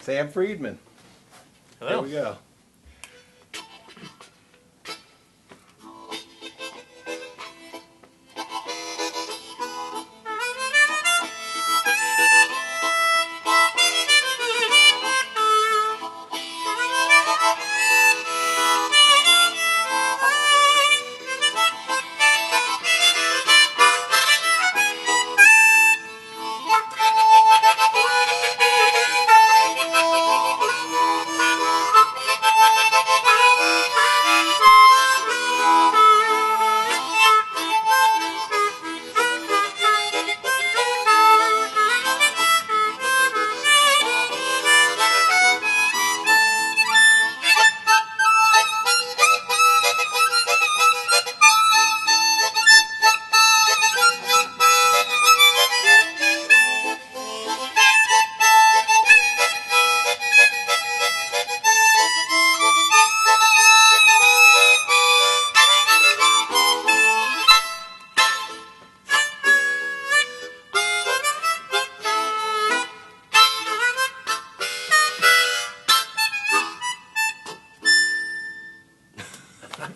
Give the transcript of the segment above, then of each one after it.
Sam Friedman. Hello. Here we go.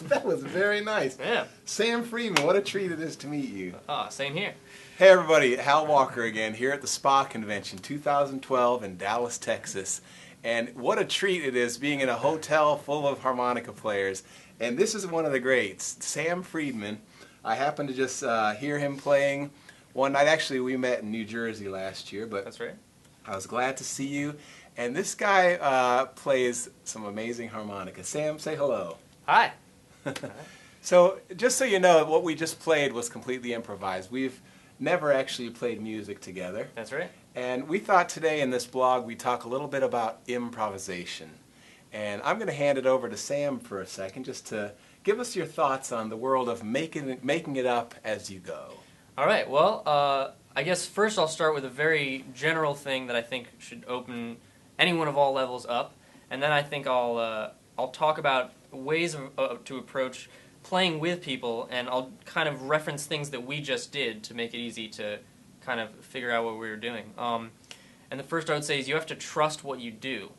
That was very nice. Yeah. Sam Friedman, what a treat it is to meet you. Same here. Hey everybody, Hal Walker again here at the SPAH Convention 2012 in Dallas, Texas. And what a treat it is being in a hotel full of harmonica players. And this is one of the greats, Sam Friedman. I happened to just hear him playing one night. Actually, we met in New Jersey last year, but That's right. I was glad to see you. And this guy plays some amazing harmonica. Sam, say hello. Hi. So, just so you know, what we just played was completely improvised. We've never actually played music together. That's right. And we thought today in this blog we'd talk a little bit about improvisation. And I'm going to hand it over to Sam for a second just to give us your thoughts on the world of making it up as you go. All right. Well, I guess first I'll start with a very general thing that I think should open anyone of all levels up, and then I think I'll talk about ways to approach playing with people, and I'll kind of reference things that we just did to make it easy to kind of figure out what we were doing. And the first I would say is you have to trust what you do.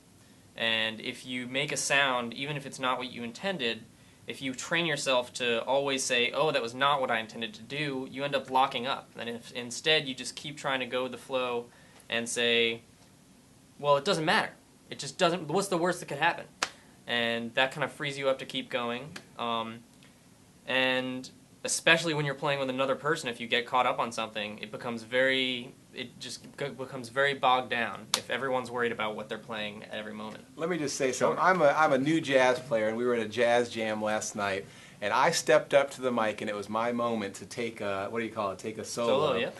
And if you make a sound, even if it's not what you intended, if you train yourself to always say, oh, that was not what I intended to do, you end up locking up. And if instead you just keep trying to go with the flow and say, well, it doesn't matter. It just doesn't, what's the worst that could happen? And that kind of frees you up to keep going. And especially when you're playing with another person, if you get caught up on something, it becomes very bogged down if everyone's worried about what they're playing at every moment. Let me just say something. I'm a new jazz player, and we were at a jazz jam last night, and I stepped up to the mic, and it was my moment to take a, what do you call it, take a solo. Solo, yeah.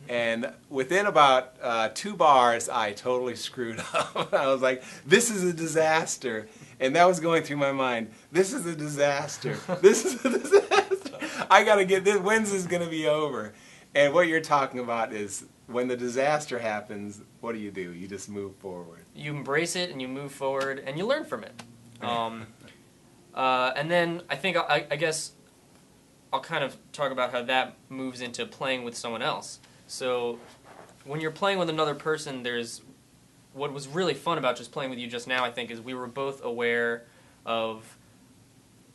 And within about 2 bars, I totally screwed up. I was like, this is a disaster. And that was going through my mind. This is a disaster. This is a disaster. I got to get this. When's this going to be over? And what you're talking about is when the disaster happens, what do? You just move forward. You embrace it and you move forward and you learn from it. And then I think, I guess, I'll kind of talk about how that moves into playing with someone else. So when you're playing with another person, there's what was really fun about just playing with you just now, I think, is we were both aware of,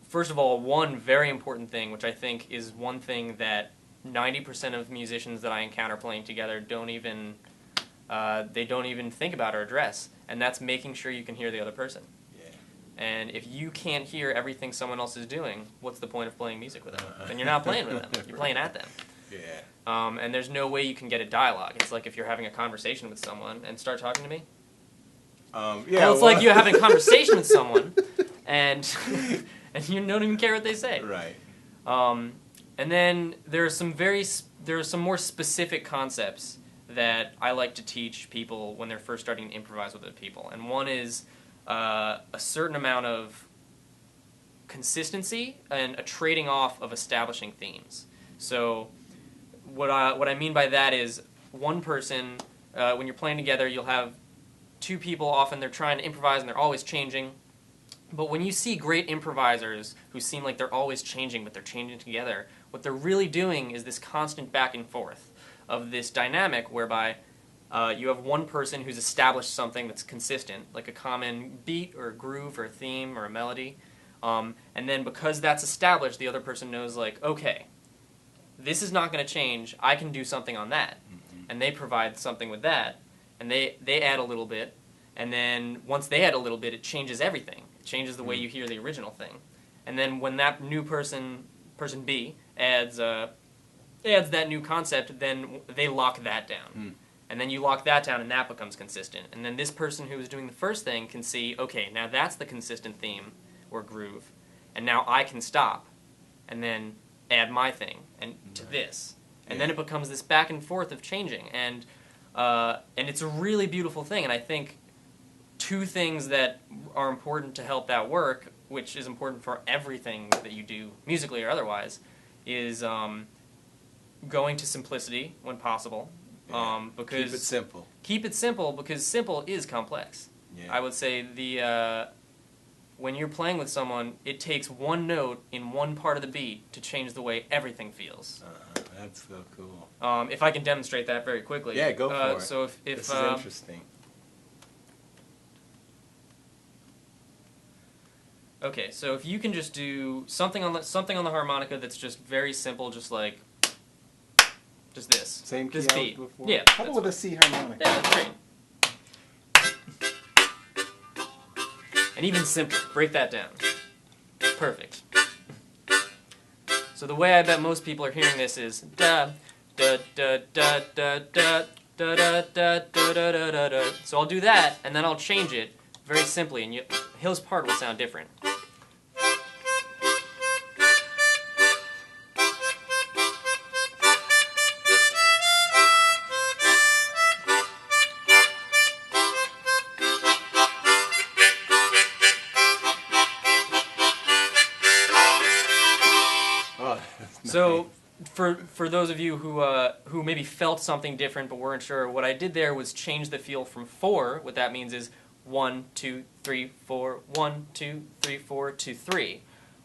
first of all, one very important thing, which I think is one thing that 90% of musicians that I encounter playing together don't even think about or address, and that's making sure you can hear the other person. Yeah. And if you can't hear everything someone else is doing, what's the point of playing music with them? Then you're not playing with them. You're playing at them. Yeah. And there's no way you can get a dialogue. It's like if you're having a conversation with someone and start talking to me. Well, it's like you're having a conversation with someone, and you don't even care what they say. Right. And then there are some more specific concepts that I like to teach people when they're first starting to improvise with other people. And one is a certain amount of consistency and a trading off of establishing themes. So what I mean by that is one person, when you're playing together, you'll have 2 people, often they're trying to improvise and they're always changing. But when you see great improvisers who seem like they're always changing, but they're changing together, what they're really doing is this constant back and forth of this dynamic whereby you have one person who's established something that's consistent, like a common beat or a groove or a theme or a melody. And then because that's established, the other person knows, like, okay, this is not going to change. I can do something on that. Mm-hmm. And they provide something with that. And they add a little bit. And then once they add a little bit, it changes everything. It changes the way you hear the original thing. And then when that new person B, adds that new concept, then they lock that down. Mm. And then you lock that down, and that becomes consistent. And then this person who was doing the first thing can see, okay, now that's the consistent theme or groove. And now I can stop and then add my thing and to this. And then it becomes this back and forth of changing. And it's a really beautiful thing. And I think two things that are important to help that work, which is important for everything that you do, musically or otherwise, is going to simplicity when possible. Because keep it simple. Keep it simple, because simple is complex. Yeah. I would say when you're playing with someone, it takes one note in one part of the beat to change the way everything feels. That's so cool. If I can demonstrate that very quickly. Yeah, go for it. So if this is interesting. Okay, so if you can just do something on the harmonica that's just very simple, just like this. Same key this beat. Before? Yeah. How about with a C harmonica? Yeah, that's great. And even simpler. Break that down. Perfect. So the way I bet most people are hearing this is da da da da da da da da da da da da da. So I'll do that, and then I'll change it very simply, and Hill's part will sound different. So, for those of you who maybe felt something different but weren't sure, what I did there was change the feel from 4. What that means is 1, 2, 3, 4, 1, 2, 3, 4 to 3.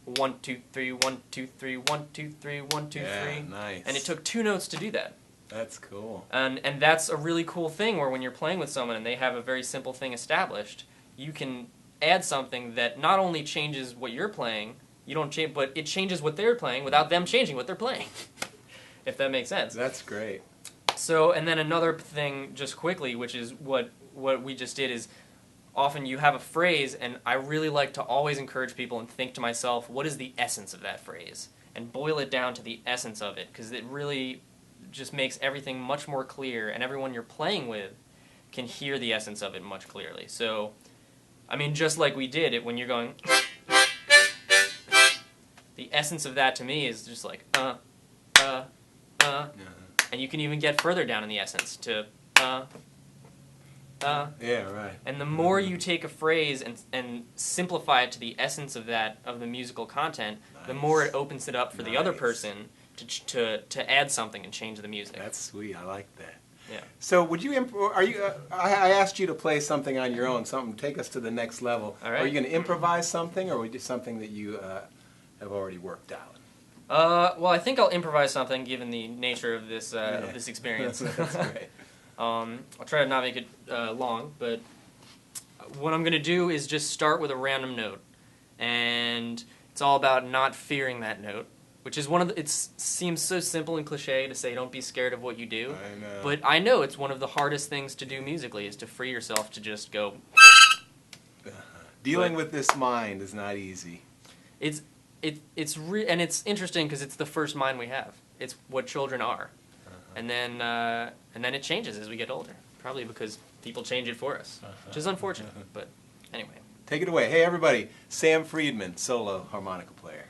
1, 2, 3, 1, 2, 3, 1, 2, 3, 1, 2, 3. Nice. And it took 2 notes to do that. That's cool. And that's a really cool thing where when you're playing with someone and they have a very simple thing established, you can add something that not only changes what you're playing, you don't change, but it changes what they're playing without them changing what they're playing. If that makes sense. That's great. So, and then another thing, just quickly, which is what we just did, is often you have a phrase, and I really like to always encourage people and think to myself, what is the essence of that phrase? And boil it down to the essence of it, because it really just makes everything much more clear, and everyone you're playing with can hear the essence of it much clearly. So, I mean, just like we did it when you're going... The essence of that to me is just like, and you can even get further down in the essence to, Yeah, right. And the more you take a phrase and simplify it to the essence of the musical content, the more it opens it up for the other person to add something and change the music. That's sweet. I like that. Yeah. So would you, I asked you to play something on your own, something take us to the next level. All right. Are you going to improvise something, or would you do something that you have already worked out? Well, I think I'll improvise something given the nature of this experience. That's great. I'll try to not make it long, but what I'm going to do is just start with a random note, and it's all about not fearing that note, which is it seems so simple and cliche to say don't be scared of what you do, I know. but I know it's one of the hardest things to do musically is to free yourself to just go. Dealing with this mind is not easy. And it's interesting because it's the first mind we have. It's what children are, and then it changes as we get older. Probably because people change it for us, which is unfortunate. But anyway, take it away. Hey everybody, Sam Friedman, solo harmonica player.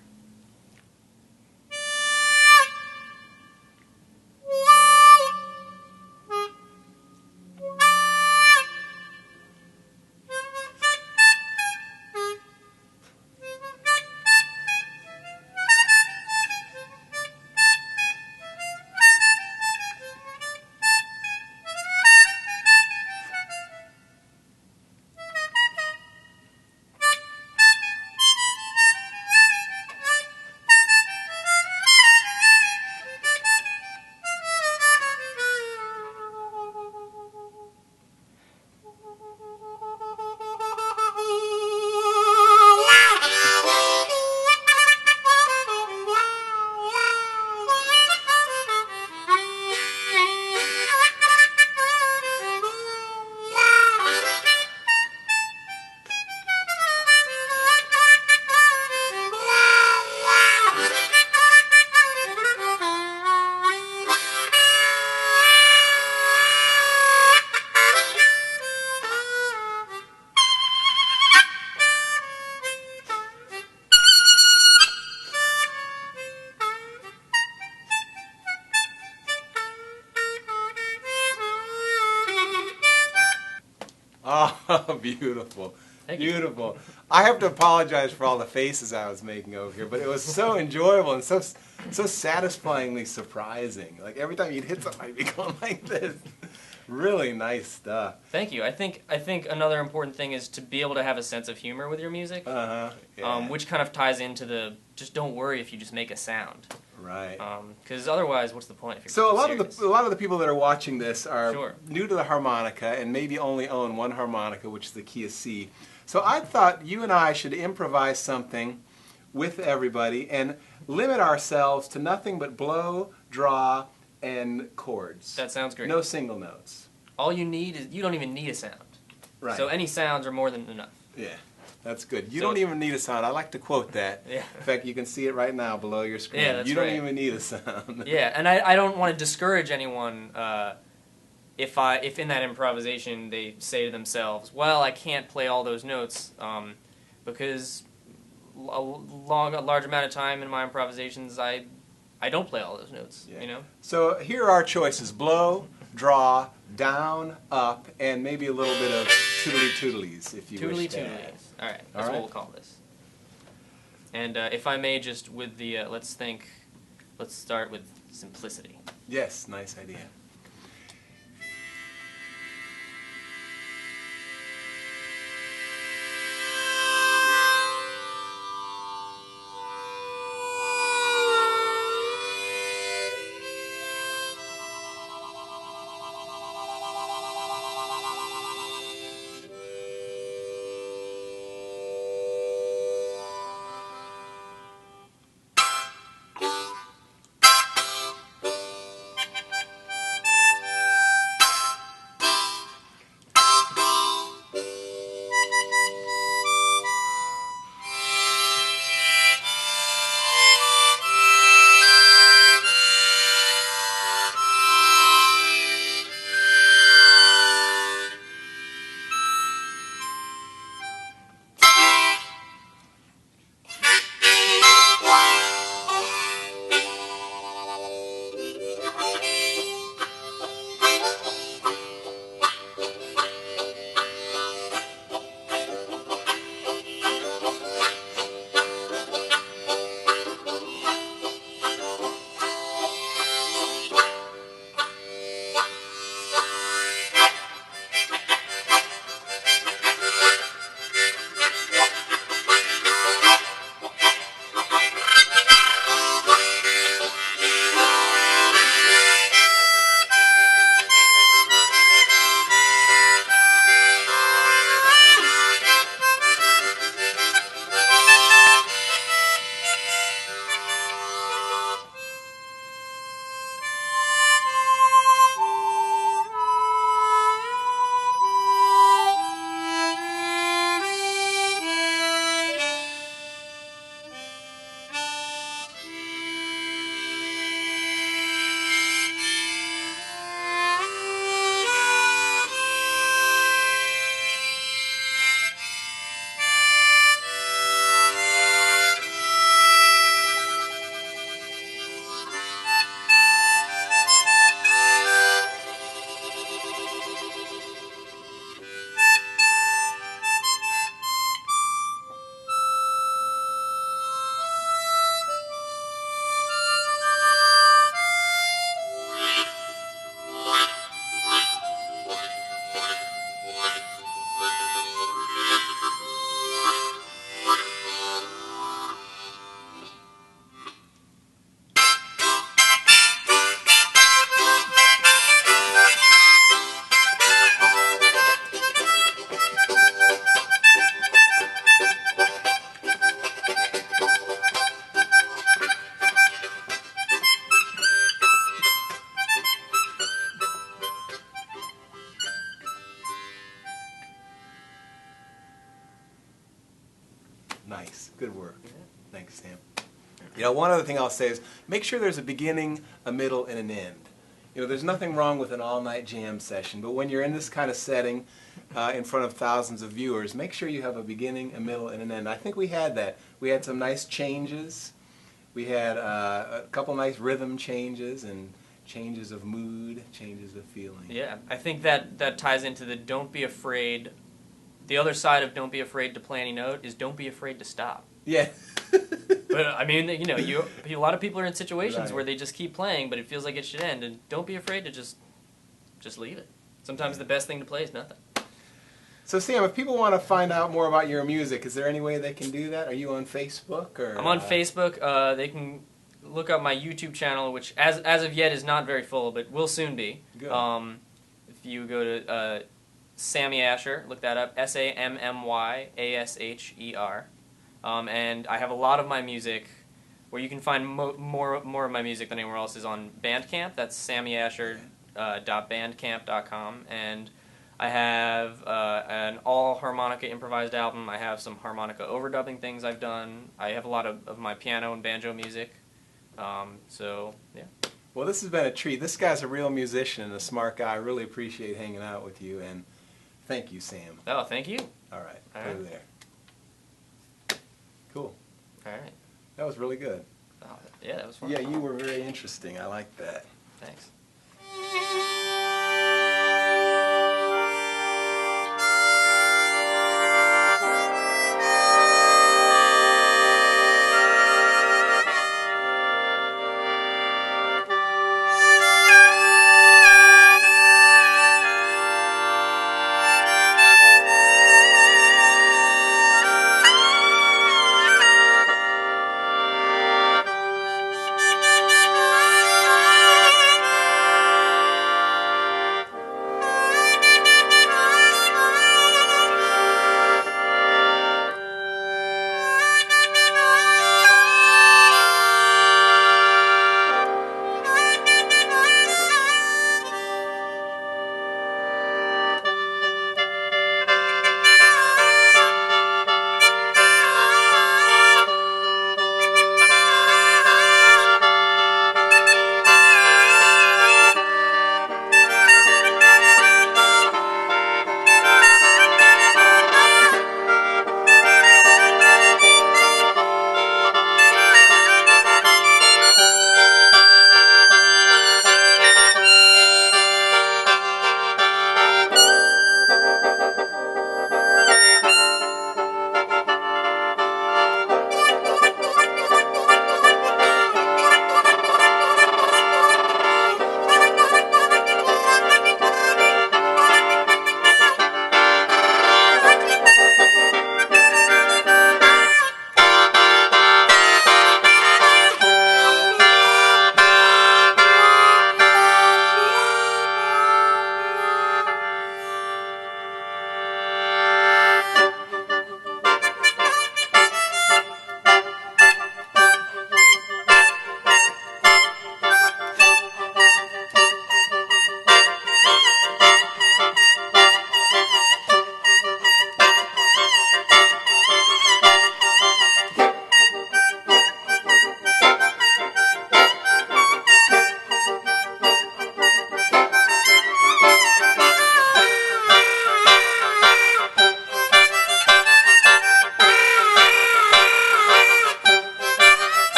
Oh, beautiful. Thank you. Beautiful. I have to apologize for all the faces I was making over here, but it was so enjoyable and so satisfyingly surprising. Like every time you'd hit something, I'd be going like this. Really nice stuff. Thank you. I think another important thing is to be able to have a sense of humor with your music, Yeah. which kind of ties into the just don't worry if you just make a sound. Right. Because otherwise, what's the point? If you're So a lot serious? of the people that are watching this are Sure. new to the harmonica and maybe only own one harmonica, which is the key of C. So I thought you and I should improvise something with everybody and limit ourselves to nothing but blow, draw, and chords. That sounds great. No single notes. All you need is you don't even need a sound. Right. So any sounds are more than enough. Yeah. That's good. You So- don't even need a sound. I like to quote that. Yeah. In fact, you can see it right now below your screen. Yeah, that's you don't right. even need a sound. Yeah, and I don't want to discourage anyone if in that improvisation they say to themselves, well, I can't play all those notes because a large amount of time in my improvisations I don't play all those notes, Yeah. you know? So here are our choices: blow, draw, down, up, and maybe a little bit of tootly tootlies, if you Tootly wish to add. tootlies. All right, All that's right. what we'll call this. And if I may, just with the let's start with simplicity. Yes, nice idea. Nice. Good work. Thanks, Sam. You know, one other thing I'll say is make sure there's a beginning, a middle, and an end. You know, there's nothing wrong with an all-night jam session, but when you're in this kind of setting in front of thousands of viewers, make sure you have a beginning, a middle, and an end. I think we had that. We had some nice changes. We had a couple nice rhythm changes and changes of mood, changes of feeling. Yeah, I think that ties into the don't be afraid. The other side of don't be afraid to play any note is don't be afraid to stop. Yeah. But I mean, you know, a lot of people are in situations Right. where they just keep playing, but it feels like it should end, and don't be afraid to just leave it. Sometimes the best thing to play is nothing. So Sam, if people want to find out more about your music, is there any way they can do that? Are you on Facebook or? I'm on Facebook. They can look up my YouTube channel, which as of yet is not very full, but will soon be. Good. If you go to Sammy Asher, look that up, SAMMYASHER. And I have a lot of my music, where you can find more of my music than anywhere else, is on Bandcamp. That's sammyasher.bandcamp.com. And I have an all harmonica improvised album. I have some harmonica overdubbing things I've done. I have a lot of my piano and banjo music. So, yeah. Well, this has been a treat. This guy's a real musician and a smart guy. I really appreciate hanging out with you, and thank you, Sam. Oh, thank you. All right, All go right. there. Cool. All right. That was really good. Oh, yeah, that was fun. Yeah, you were very interesting. I like that. Thanks.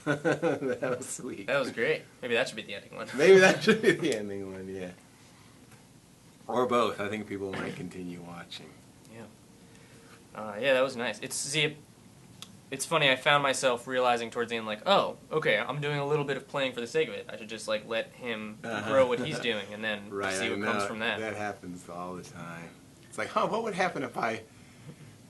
That was sweet. That was great. Maybe that should be the ending one. Maybe that should be the ending one, yeah. Or both. I think people might continue watching. Yeah. Yeah, that was nice. it's funny. I found myself realizing towards the end, like, oh, okay, I'm doing a little bit of playing for the sake of it. I should just like let him grow what he's doing, and then see what comes from that. That happens all the time. It's like, what would happen if I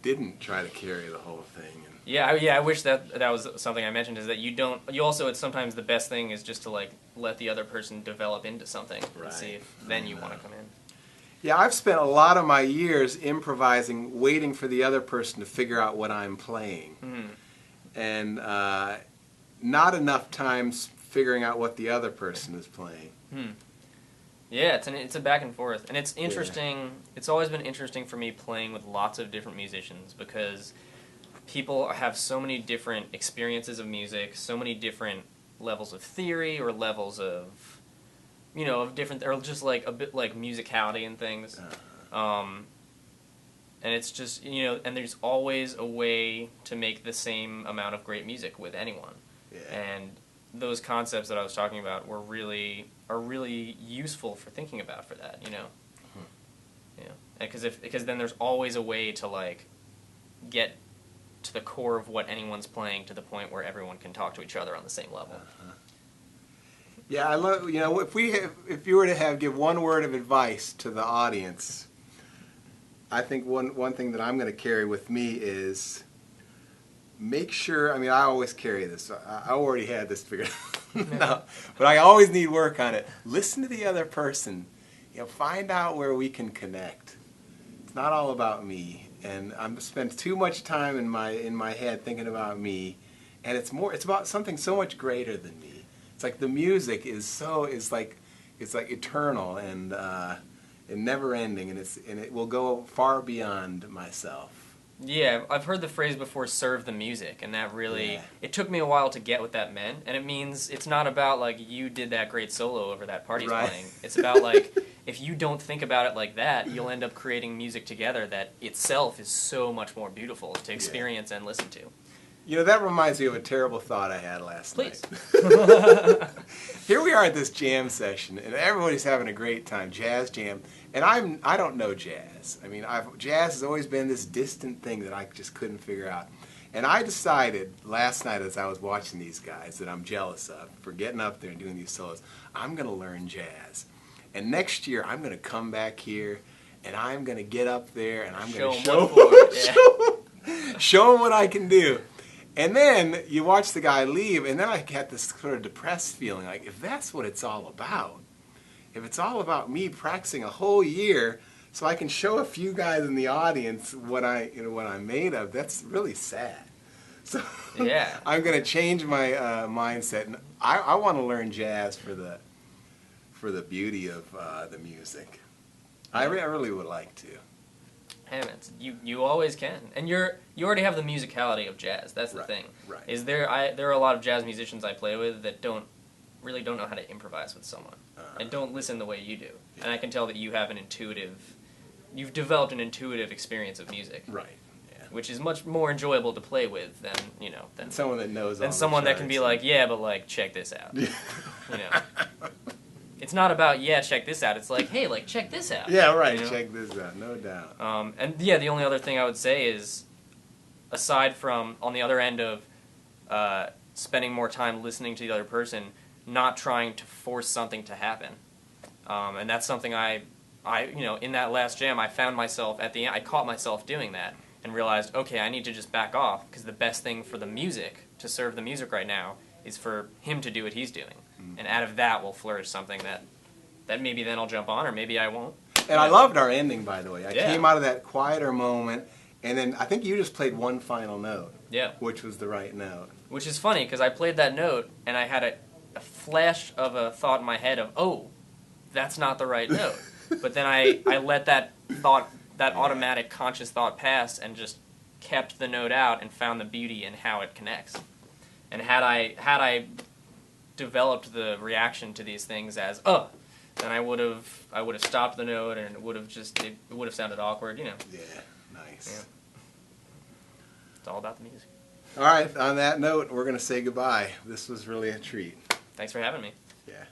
didn't try to carry the whole thing? Yeah, I wish that was something I mentioned, is that you also, it's sometimes the best thing is just to like let the other person develop into something and see if then you want to come in. Yeah, I've spent a lot of my years improvising, waiting for the other person to figure out what I'm playing. And not enough times figuring out what the other person is playing. Yeah, it's a back and forth. And it's interesting, it's always been interesting for me playing with lots of different musicians, because people have so many different experiences of music, so many different levels of theory or levels of, of different, or just like a bit like musicality and things. And it's just, and there's always a way to make the same amount of great music with anyone. And those concepts that I was talking about are really useful for thinking about for that, because then there's always a way to like get to the core of what anyone's playing, to the point where everyone can talk to each other on the same level. Yeah, I love, if you were to give one word of advice to the audience, I think one thing that I'm going to carry with me is make sure, I always carry this. I already had this figured out. No, but I always need work on it. Listen to the other person. Find out where we can connect. It's not all about me. And I'm spent too much time in my head thinking about me, and it's about something so much greater than me. It's like the music is like eternal and never ending, and it will go far beyond myself. Yeah, I've heard the phrase before, serve the music, and that really, it took me a while to get what that meant, and it means it's not about like you did that great solo over that party's playing. It's about like, if you don't think about it like that, you'll end up creating music together that itself is so much more beautiful to experience and listen to. That reminds me of a terrible thought I had last night. Here we are at this jam session, and everybody's having a great time, jazz jam, and I don't know jazz. Jazz has always been this distant thing that I just couldn't figure out. And I decided last night as I was watching these guys that I'm jealous of for getting up there and doing these solos, I'm going to learn jazz. And next year I'm going to come back here and I'm going to get up there and I'm going to show them what I can do. And then you watch the guy leave, and then I get this sort of depressed feeling, like if that's what it's all about, if it's all about me practicing a whole year so I can show a few guys in the audience what I'm made of, that's really sad. So I'm going to change my mindset, and I want to learn jazz for the beauty of the music. I really would like to. Hey, you always can, and you already have the musicality of jazz. That's the thing. Right. There are a lot of jazz musicians I play with that don't know how to improvise with someone, and don't listen the way you do. Yeah. And I can tell that you've developed an intuitive experience of music. Right. Yeah. Which is much more enjoyable to play with than someone that knows. Than someone that can be like, yeah, but like check this out. It's not about, check this out. It's like, hey, like, check this out. Yeah, right, check this out, no doubt. And the only other thing I would say is, aside from, on the other end of spending more time listening to the other person, not trying to force something to happen. And that's something I in that last jam, I found myself, at the end, I caught myself doing that, and realized, okay, I need to just back off, because the best thing for the music, to serve the music right now, is for him to do what he's doing. And out of that will flourish something that maybe then I'll jump on, or maybe I won't. And I loved our ending, by the way. I came out of that quieter moment, and then I think you just played one final note. Yeah. Which was the right note. Which is funny, because I played that note, and I had a flash of a thought in my head of, oh, that's not the right note. But then I let that thought, that automatic conscious thought pass, and just kept the note out and found the beauty in how it connects. And had I developed the reaction to these things as then I would have stopped the note, and it would have sounded awkward, Yeah, nice. Yeah. It's all about the music. All right, on that note, we're going to say goodbye. This was really a treat. Thanks for having me. Yeah.